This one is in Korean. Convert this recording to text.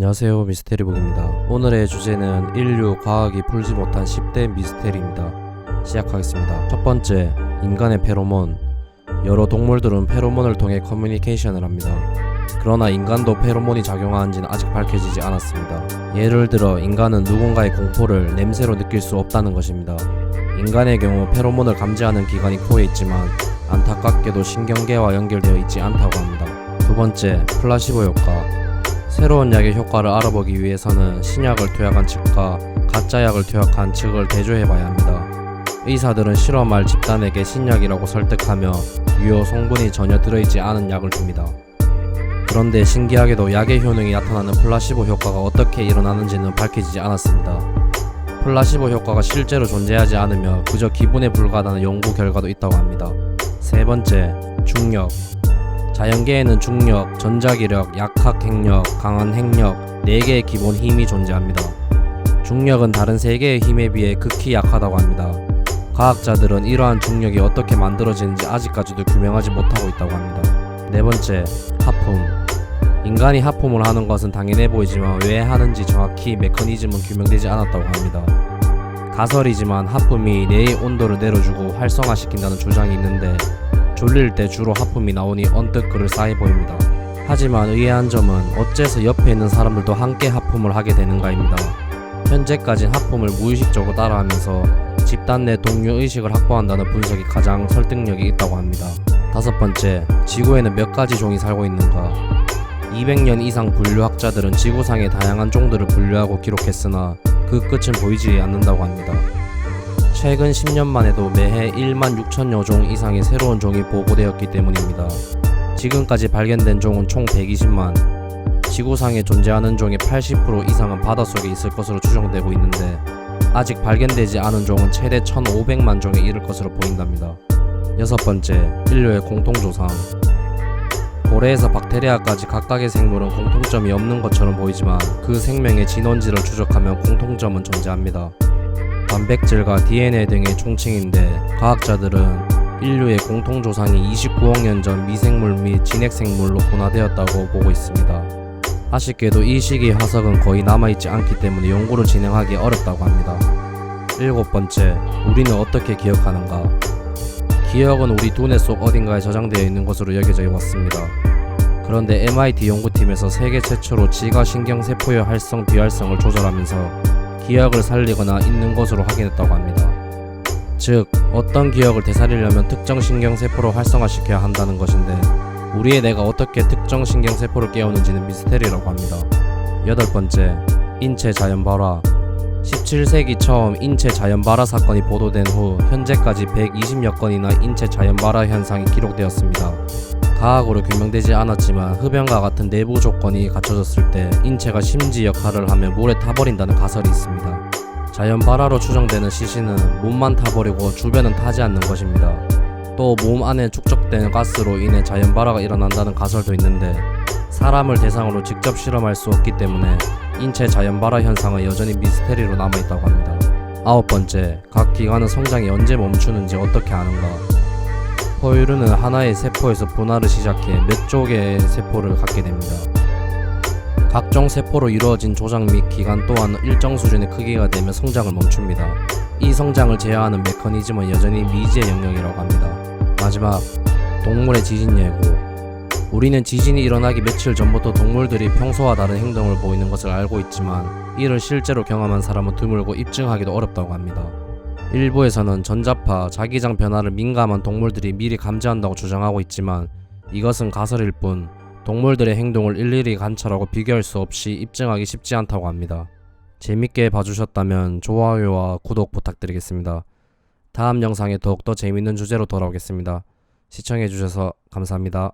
안녕하세요, 미스테리북입니다. 오늘의 주제는 인류 과학이 풀지 못한 10대 미스테리입니다. 시작하겠습니다. 첫 번째, 인간의 페로몬. 여러 동물들은 페로몬을 통해 커뮤니케이션을 합니다. 그러나 인간도 페로몬이 작용하는지는 아직 밝혀지지 않았습니다. 예를 들어 인간은 누군가의 공포를 냄새로 느낄 수 없다는 것입니다. 인간의 경우 페로몬을 감지하는 기관이 코에 있지만 안타깝게도 신경계와 연결되어 있지 않다고 합니다. 두 번째, 플라시보 효과. 새로운 약의 효과를 알아보기 위해서는 신약을 투약한 측과 가짜 약을 투약한 측을 대조해봐야 합니다. 의사들은 실험할 집단에게 신약이라고 설득하며 유효 성분이 전혀 들어있지 않은 약을 줍니다. 그런데 신기하게도 약의 효능이 나타나는 플라시보 효과가 어떻게 일어나는지는 밝혀지지 않았습니다. 플라시보 효과가 실제로 존재하지 않으며 그저 기분에 불과하다는 연구 결과도 있다고 합니다. 세 번째, 중력. 자연계에는 중력, 전자기력, 약학핵력, 강한 핵력 4개의 기본 힘이 존재합니다. 중력은 다른 3개의 힘에 비해 극히 약하다고 합니다. 과학자들은 이러한 중력이 어떻게 만들어지는지 아직까지도 규명하지 못하고 있다고 합니다. 네 번째, 하품. 인간이 하품을 하는 것은 당연해 보이지만 왜 하는지 정확히 메커니즘은 규명되지 않았다고 합니다. 가설이지만 하품이 뇌의 온도를 내려주고 활성화시킨다는 주장이 있는데 졸릴 때 주로 하품이 나오니 언뜻 그럴싸해 보입니다. 하지만 의아한 점은 어째서 옆에 있는 사람들도 함께 하품을 하게 되는가입니다. 현재까진 하품을 무의식적으로 따라하면서 집단 내 동료의식을 확보한다는 분석이 가장 설득력이 있다고 합니다. 다섯 번째, 지구에는 몇 가지 종이 살고 있는가? 200년 이상 분류학자들은 지구상의 다양한 종들을 분류하고 기록했으나 그 끝은 보이지 않는다고 합니다. 최근 10년만 해도 매해 1만 6천여 종 이상의 새로운 종이 보고되었기 때문입니다. 지금까지 발견된 종은 총 120만, 지구상에 존재하는 종의 80% 이상은 바닷속에 있을 것으로 추정되고 있는데 아직 발견되지 않은 종은 최대 1,500만 종에 이를 것으로 보인답니다. 여섯 번째, 인류의 공통조상. 고래에서 박테리아까지 각각의 생물은 공통점이 없는 것처럼 보이지만 그 생명의 진원지를 추적하면 공통점은 존재합니다. 단백질과 DNA 등의 총칭인데 과학자들은 인류의 공통조상이 29억 년 전 미생물 및 진핵생물로 분화되었다고 보고 있습니다. 아쉽게도 이 시기의 화석은 거의 남아있지 않기 때문에 연구를 진행하기 어렵다고 합니다. 일곱 번째, 우리는 어떻게 기억하는가? 기억은 우리 두뇌 속 어딘가에 저장되어 있는 것으로 여겨져 왔습니다. 그런데 MIT 연구팀에서 세계 최초로 지가신경세포의 활성 비활성을 조절하면서 기억을 살리거나 잊는 것으로 확인했다고 합니다. 즉, 어떤 기억을 되살리려면 특정 신경세포를 활성화시켜야 한다는 것인데 우리의 뇌가 어떻게 특정 신경세포를 깨우는지는 미스테리라고 합니다. 여덟 번째, 인체 자연발화. 17세기 처음 인체 자연발화 사건이 보도된 후 현재까지 120여 건이나 인체 자연발화 현상이 기록되었습니다. 과학으로 규명되지 않았지만 흡연과 같은 내부 조건이 갖춰졌을 때 인체가 심지 역할을 하며 물에 타버린다는 가설이 있습니다. 자연 발화로 추정되는 시신은 몸만 타버리고 주변은 타지 않는 것입니다. 또 몸 안에 축적된 가스로 인해 자연 발화가 일어난다는 가설도 있는데 사람을 대상으로 직접 실험할 수 없기 때문에 인체 자연 발화 현상은 여전히 미스테리로 남아있다고 합니다. 아홉 번째, 각 기관의 성장이 언제 멈추는지 어떻게 아는가? 포유류는 하나의 세포에서 분화를 시작해 몇 쪽의 세포를 갖게 됩니다. 각종 세포로 이루어진 조작 및 기관 또한 일정 수준의 크기가 되면 성장을 멈춥니다. 이 성장을 제어하는 메커니즘은 여전히 미지의 영역이라고 합니다. 마지막, 동물의 지진 예고. 우리는 지진이 일어나기 며칠 전부터 동물들이 평소와 다른 행동을 보이는 것을 알고 있지만 이를 실제로 경험한 사람은 드물고 입증하기도 어렵다고 합니다. 일부에서는 전자파, 자기장 변화를 민감한 동물들이 미리 감지한다고 주장하고 있지만 이것은 가설일 뿐 동물들의 행동을 일일이 관찰하고 비교할 수 없이 입증하기 쉽지 않다고 합니다. 재밌게 봐주셨다면 좋아요와 구독 부탁드리겠습니다. 다음 영상에 더욱더 재밌는 주제로 돌아오겠습니다. 시청해주셔서 감사합니다.